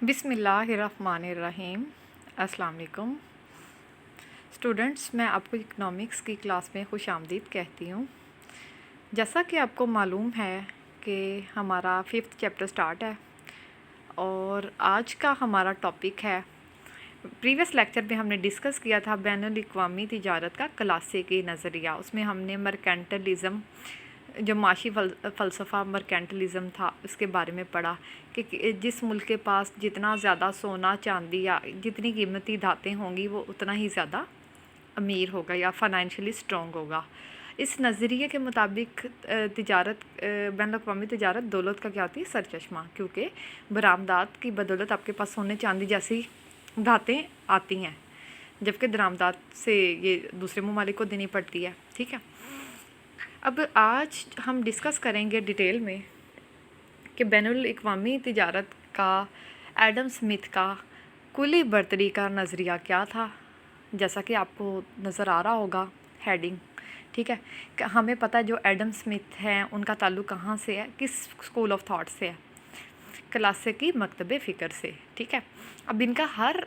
बिस्मिल्लाहिर्रहमानिर्रहीम। अस्सलाम वालेकुम स्टूडेंट्स, मैं आपको इकनॉमिक्स की क्लास में खुश आमदीद कहती हूँ। जैसा कि आपको मालूम है कि हमारा 5th चैप्टर स्टार्ट है और आज का हमारा टॉपिक है, प्रीवियस लेक्चर में हमने डिस्कस किया था बैनुल-अक़वामी तिजारत का क्लासिकी नज़रिया। उसमें हमने मर्केंटलिज़म, जो माशी फ़लसफ़ा मर्केंटलिज़म था, उसके बारे में पढ़ा कि जिस मुल्क के पास जितना ज़्यादा सोना चांदी या जितनी कीमती धातें होंगी वो उतना ही ज़्यादा अमीर होगा या फ़ाइनेंशियली स्ट्रॉन्ग होगा। इस नज़रिए के मुताबिक तिजारत, बैनुल-अक़वामी तिजारत दौलत का क्या होती है, सरचश्मा, क्योंकि बरामदात की बदौलत आपके पास सोने चांदी जैसी धातें आती हैं, जबकि दरामदात से ये दूसरे ममालिक को देनी पड़ती है। ठीक है, अब आज हम डिस्कस करेंगे डिटेल में कि बैनुल-अक़वामी तिजारत का एडम स्मिथ का कुली बर्तरी का नज़रिया क्या था। जैसा कि आपको नज़र आ रहा होगा हेडिंग, ठीक है, कि हमें पता है जो एडम स्मिथ हैं उनका ताल्लुक़ कहाँ से है, किस स्कूल ऑफ थॉट से है, क्लासिकी मकतब फ़िक्र से। ठीक है, अब इनका हर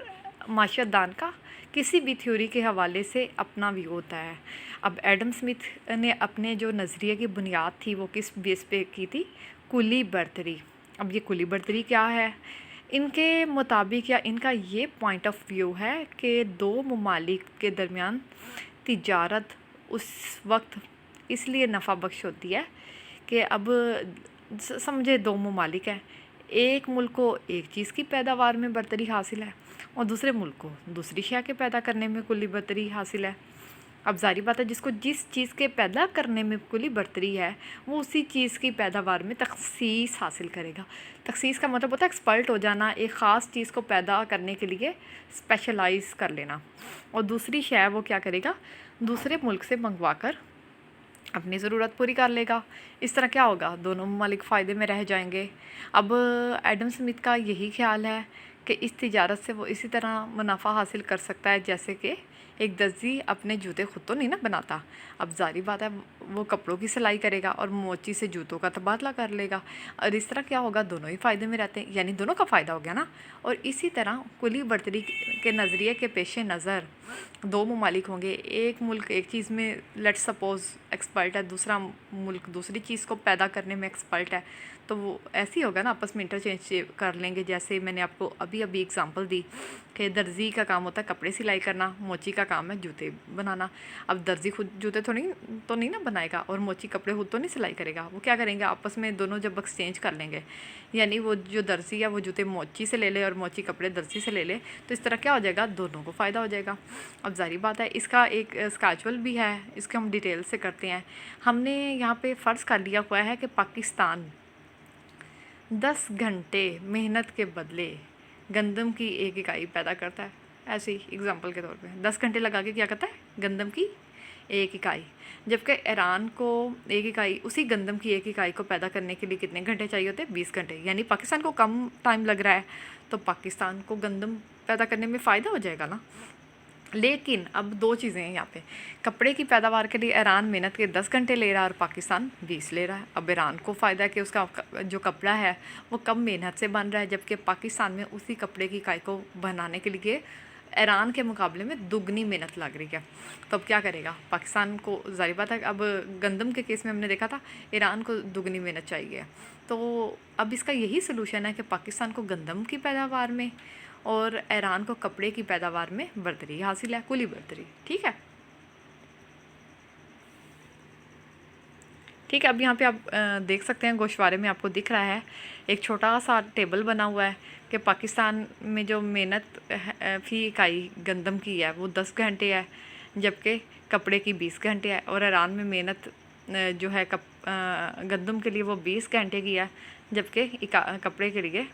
माशरतदान का किसी भी थ्योरी के हवाले से अपना व्यू होता है। अब एडम स्मिथ ने अपने जो नज़रिए की बुनियाद थी वो किस बेस पे की थी, कुली बर्तरी। अब ये कुली बर्तरी क्या है, इनके मुताबिक या इनका ये पॉइंट ऑफ व्यू है कि दो ममालिक के दरमियान तिजारत उस वक्त इसलिए नफ़ा बख्श होती है कि अब समझे दो ममालिक हैं, एक मुल्क को एक चीज़ की पैदावार में बर्तरी हासिल है और दूसरे मुल्क को दूसरी शय के पैदा करने में कुली बर्तरी हासिल है। अब जारी बात है, जिसको जिस चीज़ के पैदा करने में कुली बर्तरी है वो उसी चीज़ की पैदावार में तखसीस हासिल करेगा। तखसीस का मतलब होता है एक्सपर्ट हो जाना, एक ख़ास चीज़ को पैदा करने के लिए स्पेशलाइज कर लेना, और दूसरी शय वो क्या करेगा, दूसरे मुल्क से मंगवा कर अपनी ज़रूरत पूरी कर लेगा। इस तरह क्या होगा, दोनों ममालिक फ़ायदे में रह जाएंगे। अब एडम स्मिथ का यही ख्याल है कि इस तिजारत से वो इसी तरह मुनाफा हासिल कर सकता है जैसे कि एक दर्जी अपने जूते खुद तो नहीं ना बनाता। अब जारी बात है, वो कपड़ों की सिलाई करेगा और मोची से जूतों का तबादला कर लेगा, और इस तरह क्या होगा, दोनों ही फ़ायदे में रहते हैं, यानी दोनों का फ़ायदा हो गया ना। और इसी तरह कुली बर्तरी के नज़रिए के पेश नज़र दो ममालिक होंगे, एक मुल्क एक चीज़ में लेट्स सपोज़ एक्सपर्ट है, दूसरा मुल्क दूसरी चीज़ को पैदा करने में एक्सपर्ट है, तो वो ऐसे ही होगा ना, आपस में इंटरचेंज कर लेंगे। जैसे मैंने आपको अभी एग्जांपल दी कि दर्जी का काम होता है कपड़े सिलाई करना, मोची का काम है जूते बनाना। अब दर्जी खुद जूते तो नहीं ना बनाएगा और मोची कपड़े खुद तो नहीं सिलाई करेगा। वो क्या करेंगे, आपस में दोनों जब एक्सचेंज कर लेंगे, यानी वो जो दर्जी है वो जूते मोची से ले ले और मोची कपड़े दर्जी से ले ले, तो इस तरह क्या हो जाएगा, दोनों को फ़ायदा हो जाएगा। अब जारी बात है, इसका एक स्केजुअल भी है, इसके हम डिटेल से करते हैं। हमने यहाँ पे फ़र्ज़ कर लिया हुआ है कि पाकिस्तान 10 घंटे मेहनत के बदले गंदम की एक इकाई पैदा करता है। ऐसे ही एग्ज़ाम्पल के तौर पे 10 घंटे लगा के क्या करता है, गंदम की एक इकाई, जबकि ईरान को एक इकाई, उसी गंदम की एक इकाई को पैदा करने के लिए कितने घंटे चाहिए होते हैं, 20 घंटे। यानी पाकिस्तान को कम टाइम लग रहा है, तो पाकिस्तान को गंदम पैदा करने में फ़ायदा हो जाएगा ना। लेकिन अब दो चीज़ें हैं यहाँ पे, कपड़े की पैदावार के लिए ईरान मेहनत के 10 घंटे ले रहा है और पाकिस्तान 20 ले रहा है। अब ईरान को फ़ायदा है कि उसका जो कपड़ा है वो कम मेहनत से बन रहा है, जबकि पाकिस्तान में उसी कपड़े की इकाई को बनाने के लिए ईरान के मुकाबले में दुगनी मेहनत लग रही है। तो अब क्या करेगा पाकिस्तान को, ज़ाहिर बात है, अब गंदम के केस में हमने देखा था ईरान को दुगनी मेहनत चाहिए। तो अब इसका यही सलूशन है कि पाकिस्तान को गंदम की पैदावार में और ईरान को कपड़े की पैदावार में बर्तरी हासिल है, कुली बर्तरी। ठीक है, ठीक है। अब यहाँ पे आप देख सकते हैं गोशवारे में आपको दिख रहा है एक छोटा सा टेबल बना हुआ है कि पाकिस्तान में जो मेहनत फ़ी इकाई गंदम की है वो 10 घंटे है, जबकि कपड़े की 20 घंटे है, और ईरान में मेहनत जो है गंदम के लिए वो 20 घंटे की है, जबकि कपड़े के लिए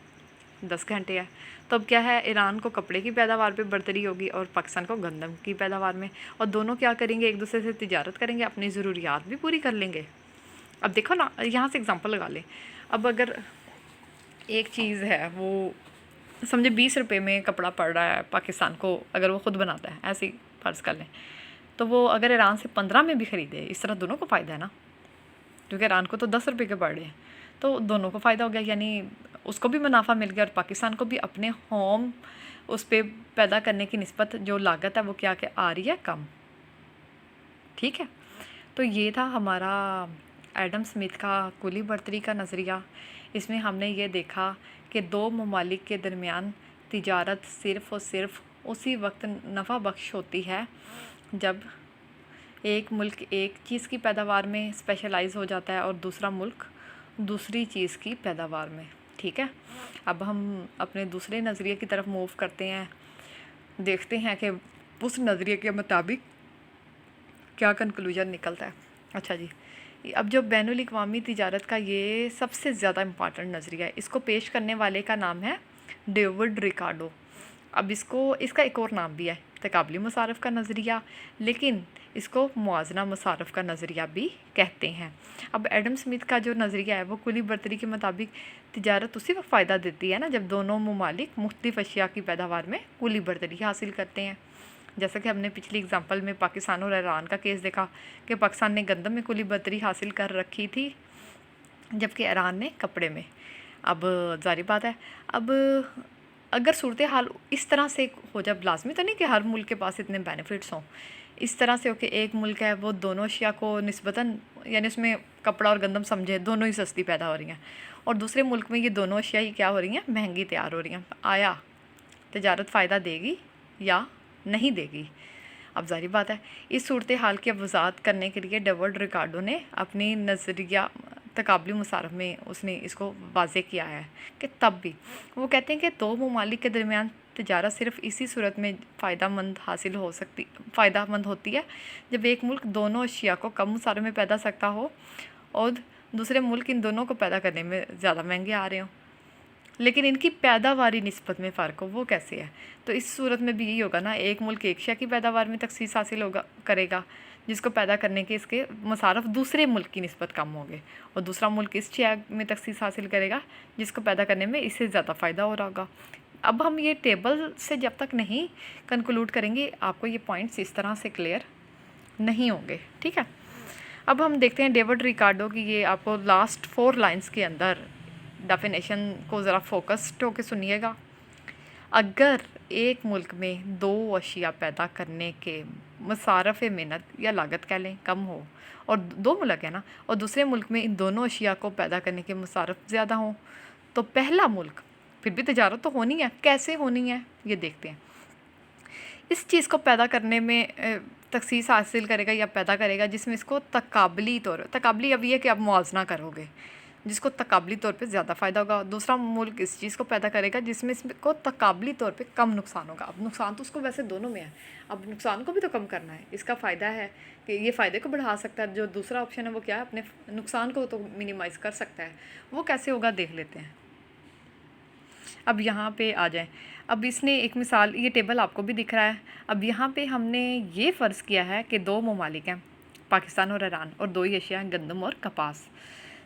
10 घंटे है। तो अब क्या है, ईरान को कपड़े की पैदावार पे बर्तरी होगी और पाकिस्तान को गंदम की पैदावार में, और दोनों क्या करेंगे, एक दूसरे से तिजारत करेंगे, अपनी ज़रूरियात भी पूरी कर लेंगे। अब देखो ना, यहाँ से एग्ज़ाम्पल लगा लें। अब अगर एक चीज़ है, वो समझे 20 रुपये में कपड़ा पड़ रहा है पाकिस्तान को, अगर वो ख़ुद बनाता है, ऐसे ही फ़र्ज़ कर लें, तो वो अगर ईरान से 15 में भी ख़रीदे, इस तरह दोनों को फ़ायदा है ना, क्योंकि ईरान को तो 10 रुपये के पड़ रहे हैं, तो दोनों को फ़ायदा हो गया। यानी उसको भी मुनाफा मिल गया और पाकिस्तान को भी अपने होम उस पे पैदा करने की निस्बत जो लागत है वो क्या आ रही है, कम। ठीक है, तो ये था हमारा एडम स्मिथ का कुली बर्तरी का नज़रिया। इसमें हमने ये देखा कि दो ममालिक के दरमियान तिजारत सिर्फ़ और सिर्फ उसी वक्त नफ़ा बख्श होती है जब एक मुल्क एक चीज़ की पैदावार में स्पेशलाइज हो जाता है और दूसरा मुल्क दूसरी चीज़ की पैदावार में। ठीक है, अब हम अपने दूसरे नज़रिए की तरफ मूव करते हैं, देखते हैं कि उस नज़रिए के मुताबिक क्या कंक्लूजन निकलता है। अच्छा जी, अब जो बैनुल अक़वामी तिजारत का ये सबसे ज़्यादा इम्पॉर्टेंट नज़रिया है, इसको पेश करने वाले का नाम है डेविड रिकार्डो। अब इसका एक और नाम भी है, तकाबली मुसारफ़ का नज़रिया, लेकिन इसको मुआजना मुसारफ़ का नज़रिया भी कहते हैं। अब एडम स्मिथ का जो नज़रिया है वो कुली बर्तरी के मुताबिक तिजारत उसी वक्त फ़ायदा देती है ना जब दोनों ममालिक मुख्तलिफ़ अशिया की पैदावार में कुली बर्तरी हासिल करते हैं। जैसा कि हमने पिछली एग्जांपल में पाकिस्तान और ईरान का केस देखा कि पाकिस्तान ने गंदम में कुली बर्तरी हासिल कर रखी थी जबकि ईरान ने कपड़े में। अब जारी बात है, अब अगर सूरत हाल इस तरह से हो, जब लाजमी तो नहीं कि हर मुल्क के पास इतने बेनिफिट्स हों, इस तरह से हो कि एक मुल्क है वो दोनों अशिया को निस्बतन, यानी उसमें कपड़ा और गंदम समझे दोनों ही सस्ती पैदा हो रही हैं, और दूसरे मुल्क में ये दोनों अशिया ही क्या हो रही हैं, महंगी तैयार हो रही हैं। आया तिजारत फ़ायदा देगी या नहीं देगी? अब जारी बात है, इस सूरत हाल की वजाहत करने के लिए डेविड रिकार्डो ने अपनी नज़रिया तकाबली मुसारफ़ में उसने इसको वाज़े किया है कि तब भी वो कहते हैं कि दो ममालिक के दरमियान तिजारत सिर्फ़ इसी सूरत में फ़ायदामंद होती है जब एक मुल्क दोनों अशिया को कम मुसारफ़ में पैदा सकता हो और दूसरे मुल्क इन दोनों को पैदा करने में ज़्यादा महंगे आ रहे हों, लेकिन इनकी पैदावारी निस्बत में फ़र्क हो। वो कैसे है? तो इस सूरत में भी यही होगा ना, एक मुल्क एक अशिया की पैदावार में तखसीस हासिल करेगा जिसको पैदा करने के इसके मुसारफ़ दूसरे मुल्क की निस्बत कम होंगे, और दूसरा मुल्क इस अशिया में तखसीस हासिल करेगा जिसको पैदा करने में इससे ज़्यादा फ़ायदा हो रहा होगा। अब हम ये टेबल से जब तक नहीं कंक्लूड करेंगे आपको ये पॉइंट्स इस तरह से क्लियर नहीं होंगे। ठीक है, अब हम देखते हैं डेविड रिकार्डो की, ये आपको लास्ट 4 लाइन्स के अंदर डेफिनेशन को ज़रा फोकस्ड होकर सुनिएगा। अगर एक मुल्क में दो अशिया पैदा करने के मुसारफ़ मेहनत या लागत कह लें कम हो, और दो मुल्क है ना, और दूसरे मुल्क में इन दोनों अशिया को पैदा करने के मुसारफ़ ज़्यादा हों, तो पहला मुल्क फिर भी तिजारत तो होनी है। कैसे होनी है ये देखते हैं। इस चीज़ को पैदा करने में तखसीस हासिल करेगा या पैदा करेगा जिसमें इसको तकाबली अब ये कि आप मुआवजना करोगे जिसको तकाबली तौर पे ज़्यादा फ़ायदा होगा। दूसरा मुल्क इस चीज़ को पैदा करेगा जिसमें इसको तकाबली तौर पे कम नुकसान होगा। अब नुकसान तो उसको वैसे दोनों में है, अब नुकसान को भी तो कम करना है। इसका फ़ायदा है कि ये फ़ायदे को बढ़ा सकता है, जो दूसरा ऑप्शन है वो क्या है, अपने नुकसान को तो मिनिमाइज़ कर सकता है। वो कैसे होगा देख लेते हैं। अब यहाँ पे आ जाएं। अब इसने एक मिसाल, ये टेबल आपको भी दिख रहा है। अब यहाँ पे हमने ये फ़र्ज़ किया है कि दो ममालिक हैं, पाकिस्तान और ईरान, और दो ही अशिया हैं, गंदम और कपास।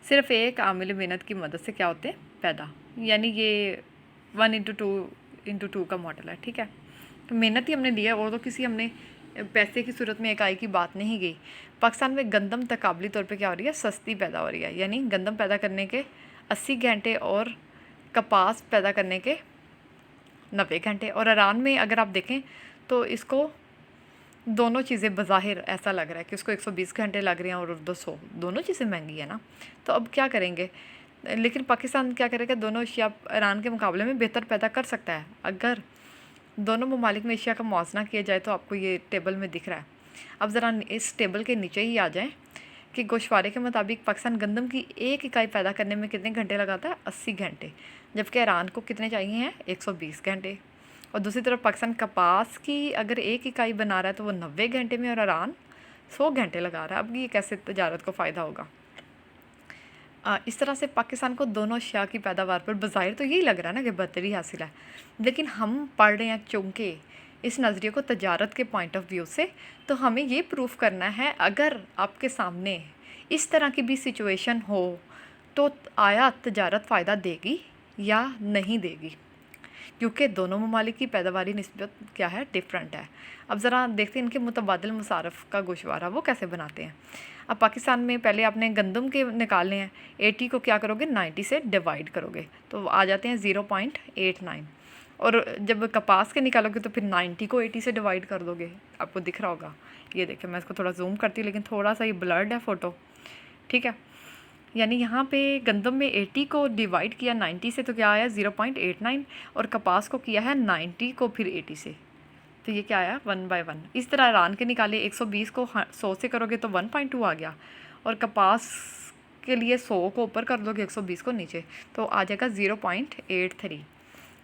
सिर्फ़ एक आमिल मेहनत की मदद से क्या होते हैं, पैदा, यानी ये 1:2 का मॉडल है। ठीक है, तो मेहनत ही हमने लिया और तो किसी हमने पैसे की सूरत में इकाई की बात नहीं गई। पाकिस्तान में गंदम तकाबली तौर पे क्या हो रही है, सस्ती पैदा हो रही है, यानी गंदम पैदा करने के 80 घंटे और कपास पैदा करने के 90 घंटे। और ईरान में अगर आप देखें तो इसको दोनों चीज़ें बज़ाहिर ऐसा लग रहा है कि उसको 120 घंटे लग रहे हैं और 200, दोनों चीज़ें महंगी है ना। तो अब क्या करेंगे, लेकिन पाकिस्तान क्या करेगा, दोनों एशिया ईरान के मुकाबले में बेहतर पैदा कर सकता है अगर दोनों ममालिक में एशिया का मुआवजा किया जाए। तो आपको ये टेबल में दिख रहा है। अब ज़रा इस टेबल के नीचे ही आ जाएँ कि गोशवारे के मुताबिक पाकिस्तान गंदम की एक इकाई पैदा करने में कितने घंटे लगाता है, 80 घंटे, जबकि ईरान को कितने चाहिए हैं, 120 घंटे। और दूसरी तरफ पाकिस्तान कपास की अगर एक इकाई बना रहा है तो वो 90 घंटे में, और ईरान 100 घंटे लगा रहा है। अब ये कैसे तजारत को फ़ायदा होगा। इस तरह से पाकिस्तान को दोनों अशिया की पैदावार पर बज़ाहिर तो यही लग रहा है ना कि बढ़तरी हासिल है, लेकिन हम पढ़ रहे हैं चूँकि इस नज़रिए को तजारत के पॉइंट ऑफ व्यू से, तो हमें ये प्रूफ करना है अगर आपके सामने इस तरह की भी सिचुएशन हो तो आया तजारत फ़ायदा देगी या नहीं देगी। क्योंकि दोनों ममालिक की पैदावारी निस्बत क्या है, डिफरेंट है। अब ज़रा देखते हैं इनके मुतबादिल मुसारफ का गोशवारा वो कैसे बनाते हैं। अब पाकिस्तान में पहले आपने गंदम के निकालने हैं, 80 को क्या करोगे 90 से डिवाइड करोगे तो आ जाते हैं 0.89, और जब कपास के निकालोगे तो फिर 90 को 80 से डिवाइड कर दोगे, आपको दिख रहा होगा। ये देखिए मैं इसको थोड़ा जूम करती हूँ, लेकिन थोड़ा सा ये ब्लर्ड है फ़ोटो, ठीक है। यानी यहाँ पे गंदम में 80 को डिवाइड किया 90 से तो क्या आया 0.89, और कपास को किया है 90 को फिर 80 से, तो ये क्या आया 1/1। इस तरह रान के निकाले 120 को 100 से करोगे तो 1.2 आ गया, और कपास के लिए 100 को ऊपर कर दोगे 120 को नीचे तो आ जाएगा 0.83,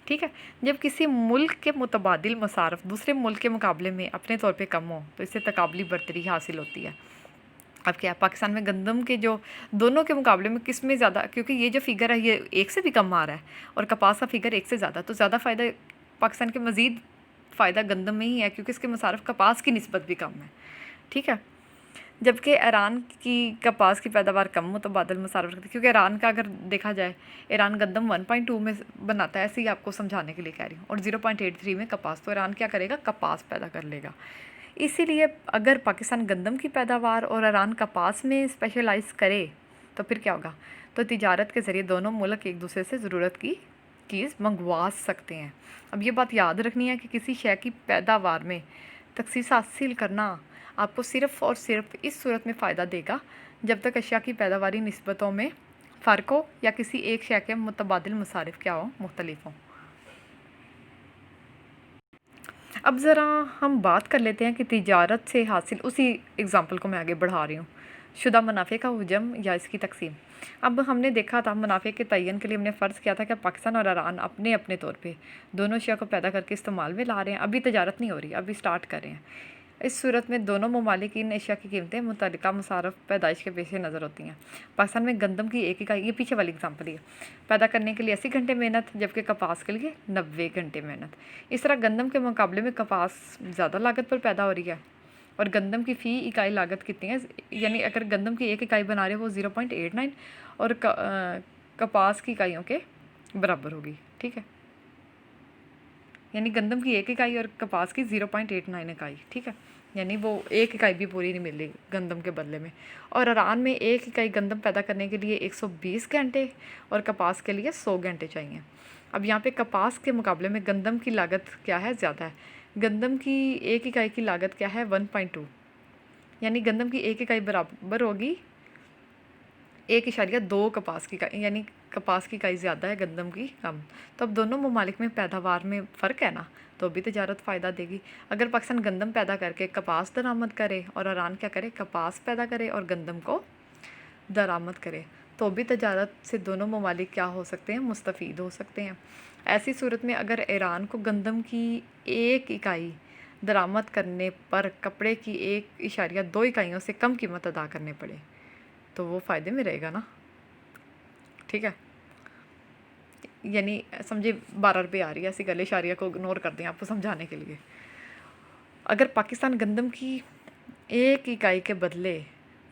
ठीक है। जब किसी मुल्क के मुतबादिल मसारफ दूसरे मुल्क के मुकाबले में अपने तौर पे कम हो तो इससे तकाबली बरतरी हासिल होती है। अब क्या पाकिस्तान में गंदम के जो दोनों के मुकाबले में किस में ज़्यादा, क्योंकि ये जो फिगर है ये 1 से भी कम आ रहा है और कपास का फिगर 1 से ज़्यादा, तो ज़्यादा फ़ायदा पाकिस्तान के मज़ीद फ़ायदा गंदम में ही है क्योंकि इसके मसारफ कपास की निस्बत भी कम है, ठीक है। जबकि ईरान की कपास की पैदावार कम मुतबादिल मुसारफ करती है, क्योंकि ईरान का अगर देखा जाए ईरान गंदम 1.2 में बनाता है, ऐसे ही आपको समझाने के लिए कह रही हूँ, और 0.83 में कपास, तो ईरान क्या करेगा कपास पैदा कर लेगा। इसीलिए अगर पाकिस्तान गंदम की पैदावार और ईरान कपास में स्पेशलाइज करे तो फिर क्या होगा, तो तिजारत के ज़रिए दोनों मुल्क एक दूसरे से ज़रूरत की चीज़ मंगवा सकते हैं। अब ये बात याद रखनी है कि किसी शय की पैदावार में तखसीस हासिल करना आपको सिर्फ़ और सिर्फ इस सूरत में फ़ायदा देगा जब तक अशिया की पैदावारी निस्बतों में फ़र्क हो या किसी एक शय के मुतबादिल मसारिफ क्या हो, मुख्तलिफ हों। अब ज़रा हम बात कर लेते हैं कि तिजारत से हासिल, उसी एग्ज़ाम्पल को मैं आगे बढ़ा रही हूँ, शुदा मुनाफे का हुजम या इसकी तकसीम। अब हमने देखा था मुनाफे के तयन के लिए हमने फ़र्ज़ किया था कि पाकिस्तान और ईरान अपने अपने तौर पे दोनों अशिया को पैदा करके इस्तेमाल में ला रहे हैं, अभी तिजारत नहीं हो रही, अभी स्टार्ट कर रहे हैं। इस सूरत में दोनों ममालिक इन अशिया की कीमतें मुतल्लिका मुसारफ पैदाइश के पेश नज़र होती हैं। पाकिस्तान में गंदम की एक इकाई, ये पीछे वाली एग्जाम्पल ही है, पैदा करने के लिए 80 घंटे मेहनत, जबकि कपास के लिए 90 घंटे मेहनत। इस तरह गंदम के मुकाबले में कपास ज़्यादा लागत पर पैदा हो रही है, और गंदम की फ़ी इकाई लागत कितनी है, यानी अगर गंदम की एक इकाई बना रहे हो वो 0.89 और कपास की इकाइयों के बराबर होगी, ठीक है। यानी गंदम की एक इकाई और कपास की 0.89 इकाई, ठीक है। यानी वो एक इकाई भी पूरी नहीं मिल रही गंदम के बदले में। और ईरान में एक इकाई गंदम पैदा करने के लिए 120 घंटे और कपास के लिए 100 घंटे चाहिए। अब यहाँ पे कपास के मुकाबले में गंदम की लागत क्या है, ज़्यादा है। गंदम की एक इकाई की लागत क्या है 1.2, यानी गंदम की एक इकाई बराबर होगी 1.2 कपास की इकाई, यानी कपास की इकाई ज़्यादा है गंदम की कम। तो अब दोनों ममालिक में पैदावार में फ़र्क है ना, तो भी तजारत फ़ायदा देगी। अगर पाकिस्तान गंदम पैदा करके कपास दरामद करे और ईरान क्या करे कपास पैदा करे और गंदम को दरामद करे, तो भी तजारत से दोनों ममालिक क्या हो सकते हैं, मुस्तफ़ीद हो सकते हैं। ऐसी सूरत में अगर ईरान को गंदम की एक इकाई दरामद करने पर कपड़े की 1.2 इकाइयों से कम कीमत अदा करने पड़े तो वो फ़ायदे में रहेगा ना, ठीक है। यानी समझे 12 रुपये आ रही है, ऐसी गले इशारिया को इग्नोर कर दें आपको समझाने के लिए। अगर पाकिस्तान गंदम की एक इकाई के बदले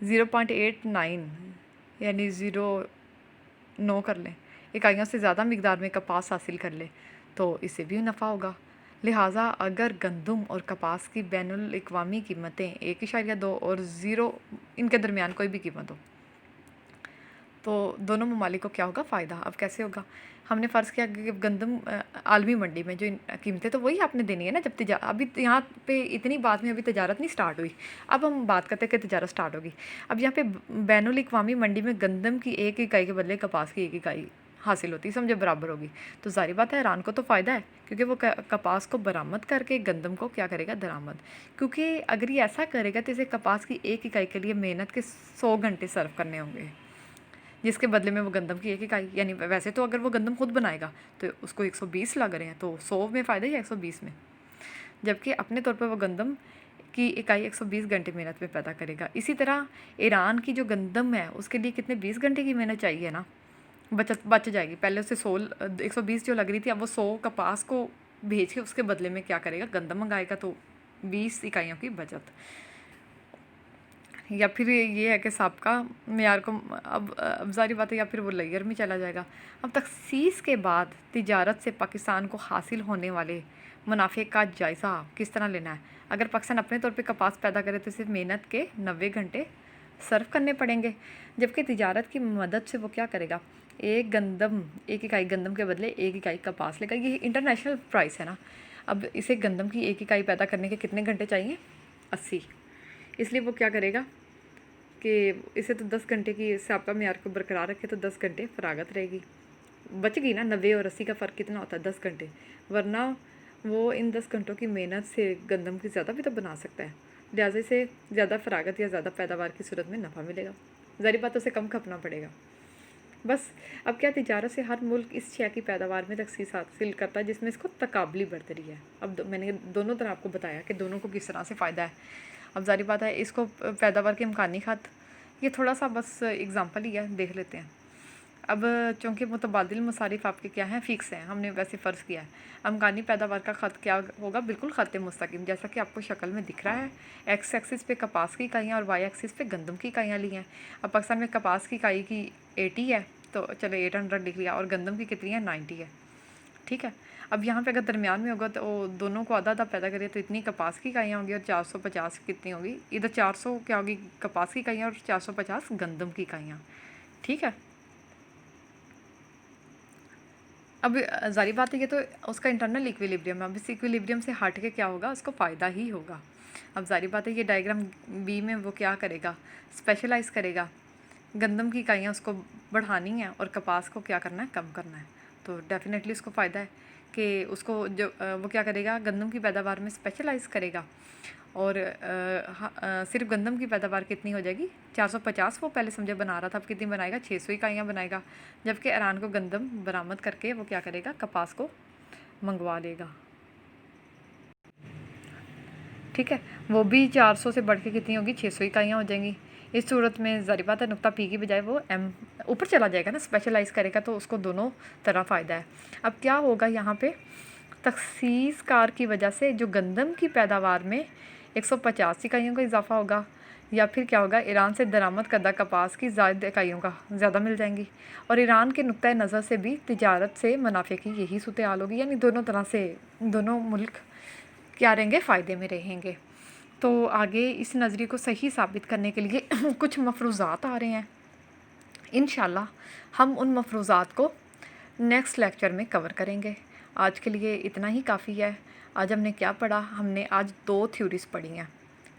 0.89 यानी 0.9 कर लें इकाइयों से ज़्यादा मकदार में कपास हासिल कर ले तो इससे भी नफ़ा होगा। लिहाजा अगर गंदम और कपास की बैनुल अक़वामी कीमतें 1.2 और 0 इनके दरमियान कोई भी कीमत हो तो दोनों ममालिक को क्या होगा फ़ायदा। अब कैसे होगा, हमने फ़र्ज़ किया कि गंदम आलमी मंडी में जो कीमतें तो वही आपने देनी है ना, जब अभी यहाँ पे इतनी बात में अभी तजारत नहीं स्टार्ट हुई, अब हम बात करते हैं कि तजारत स्टार्ट होगी। अब यहाँ पे बैनुल अक़वामी मंडी में गंदम की एक इकाई के बदले कपास की एक इकाई हासिल होती, समझे बराबर होगी, तो ज़ाहिर बात है ईरान को तो फ़ायदा है क्योंकि वो कपास को बरामद करके गंदम को क्या करेगा दरामद। क्योंकि अगर ये ऐसा करेगा तो इसे कपास की एक इकाई के लिए मेहनत के 100 घंटे सर्व करने होंगे, जिसके बदले में वो गंदम की एक इकाई, यानी वैसे तो अगर वो गंदम खुद बनाएगा तो उसको 120 लग रहे हैं, तो 100 में फ़ायदा या 120 में, जबकि अपने तौर पर वो गंदम की इकाई 120 घंटे मेहनत में पैदा करेगा। इसी तरह ईरान की जो गंदम है उसके लिए कितने 20 घंटे की मेहनत चाहिए ना, बच जाएगी। पहले उसे 120 जो लग रही थी अब वो 100 कपास को भेज के उसके बदले में क्या करेगा गंदम मंगाएगा, तो 20 इकाइयों की बचत। या फिर ये है कि सबका मेयार को अब ज़ाहिर बात है, या फिर वो लेयर में चला जाएगा। अब तखसीस के बाद तिजारत से पाकिस्तान को हासिल होने वाले मुनाफे का जायज़ा किस तरह लेना है। अगर पाकिस्तान अपने तौर पे कपास पैदा करे तो सिर्फ मेहनत के 90 घंटे सर्व करने पड़ेंगे, जबकि तिजारत की मदद से वो क्या करेगा, एक इकाई गंदम के बदले 1 इकाई कपास लेगा। ये इंटरनेशनल प्राइस है ना। अब इसे गंदम की 1 इकाई पैदा करने के कितने घंटे चाहिए, 80। इसलिए वो क्या करेगा कि इसे तो 10 घंटे की, इससे आपका मेयार को बरकरार रखे तो 10 घंटे फरागत रहेगी, बच गई ना। 90 और 80 का फ़र्क कितना होता है, 10 घंटे। वरना वो इन 10 घंटों की मेहनत से गंदम की ज़्यादा भी तो बना सकता है, लिहाजा से ज़्यादा फरागत या ज़्यादा पैदावार की सूरत में नफ़ा मिलेगा। ज़ाहिर बात उसे कम खपना पड़ेगा। बस अब क्या, तिजारत से हर मुल्क इस शय की पैदावार में तखसीस हासिल करता है जिसमें इसको तकाबली बरतरी है। अब मैंने दोनों तरह आपको बताया कि दोनों को किस तरह से फ़ायदा है। अब ज़ाहिर बात है, इसको पैदावार के इम्कानी खात, ये थोड़ा सा बस एग्ज़ाम्पल ही है, देख लेते हैं। अब चूँकि मुतबादिल मसारिफ़ आपके क्या हैं, फ़िक्स हैं, हमने वैसे फ़र्ज़ किया है। इम्कानी पैदावार का ख़त क्या होगा, बिल्कुल ख़त मुस्तकीम, जैसा कि आपको शक्ल में दिख रहा है। एक्स एक्सिस पे कपास की इकाइयाँ और वाई एक्सिस पे गंदम की इकाइयाँ ली हैं। अब पाकिस्तान में कपास की इकाई की 80 है, तो चलो 800 लिख लिया, और गंदम की कितनी है, 90 है। ठीक है। अब यहाँ पे अगर दरमियान में होगा तो दोनों को आधा आधा पैदा करिए तो इतनी कपास की इकाइयाँ होंगी और 450 कितनी होगी, इधर 400 क्या होगी कपास की इकाइयाँ और 450 गंदम की इकाइयाँ। ठीक है। अब ज़ाहिर बात है, ये तो उसका इंटरनल इक्विलिब्रियम है। अब इस इक्विलिब्रियम से हट के क्या होगा, उसको फ़ायदा ही होगा। अब ज़ाहिर बात है, ये डायग्राम बी में वो क्या करेगा, स्पेशलाइज़ करेगा। गंदम की इकाइयाँ उसको बढ़ानी है और कपास को क्या करना है, कम करना है। तो डेफिनेटली उसको फ़ायदा है कि उसको जो वो क्या करेगा, गंदम की पैदावार में स्पेशलाइज़ करेगा। और सिर्फ गंदम की पैदावार कितनी हो जाएगी, 450 वो पहले समझे बना रहा था, अब कितनी बनाएगा, 600 इकाइयाँ बनाएगा। जबकि ईरान को गंदम बरामद करके वो क्या करेगा, कपास को मंगवा लेगा। ठीक है। वो भी 400 से बढ़ के कितनी होगी, 600 इकाइयाँ हो जाएंगी। इस सूरत में ज़ाहिर बात है, नुक्ता पी की बजाय वो एम ऊपर चला जाएगा ना, स्पेशलाइज़ करेगा, तो उसको दोनों तरह फ़ायदा है। अब क्या होगा यहाँ पे, तखसीस कार की वजह से जो गंदम की पैदावार में 150 इकाइयों का इजाफा होगा, या फिर क्या होगा, ईरान से दरामद करदा कपास की ज़ायद इकाइयों का ज़्यादा मिल जाएंगी। और ईरान के नुक्ता नज़र से भी तिजारत से मुनाफे की यही सूरत हाल होगी, यानी दोनों तरह से दोनों मुल्क क्या रहेंगे, फ़ायदे में रहेंगे। तो आगे इस नज़रिए को सही साबित करने के लिए कुछ मफरूज़ात आ रहे हैं। इंशाल्लाह हम उन मफरूज़ात को नेक्स्ट लेक्चर में कवर करेंगे। आज के लिए इतना ही काफ़ी है। आज हमने क्या पढ़ा, हमने आज 2 थ्योरीज़ पढ़ी हैं।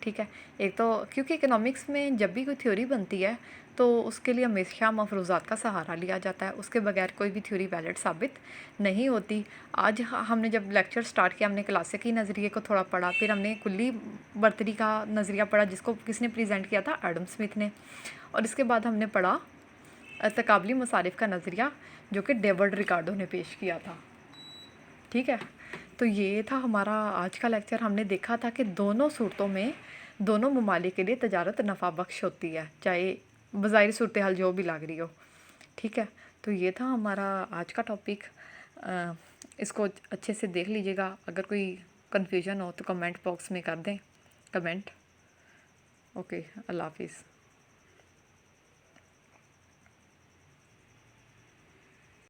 ठीक है। एक तो क्योंकि इकोनॉमिक्स में जब भी कोई थ्योरी बनती है तो उसके लिए हमेशा मफरूज़ात का सहारा लिया जाता है, उसके बगैर कोई भी थ्योरी वैलिड साबित नहीं होती। आज हमने जब लेक्चर स्टार्ट किया, हमने क्लासिकी नज़रिए को थोड़ा पढ़ा, फिर हमने कुल्ली बर्तरी का नज़रिया पढ़ा जिसको किसने प्रेजेंट किया था, एडम स्मिथ ने। और इसके बाद हमने पढ़ा तकाबली मसारिफ़ का नज़रिया जो कि डेविड रिकार्डो ने पेश किया था। ठीक है। तो ये था हमारा आज का लेक्चर। हमने देखा था कि दोनों सूरतों में दोनों ममालिक के लिए तजारत नफ़ा बख्श होती है, चाहे बज़ाहिर सूरत हाल जो भी लग रही हो। ठीक है। तो ये था हमारा आज का टॉपिक। इसको अच्छे से देख लीजिएगा। अगर कोई कन्फ्यूजन हो तो कमेंट बॉक्स में कर दें कमेंट। ओके, अल्लाह हाफिज़।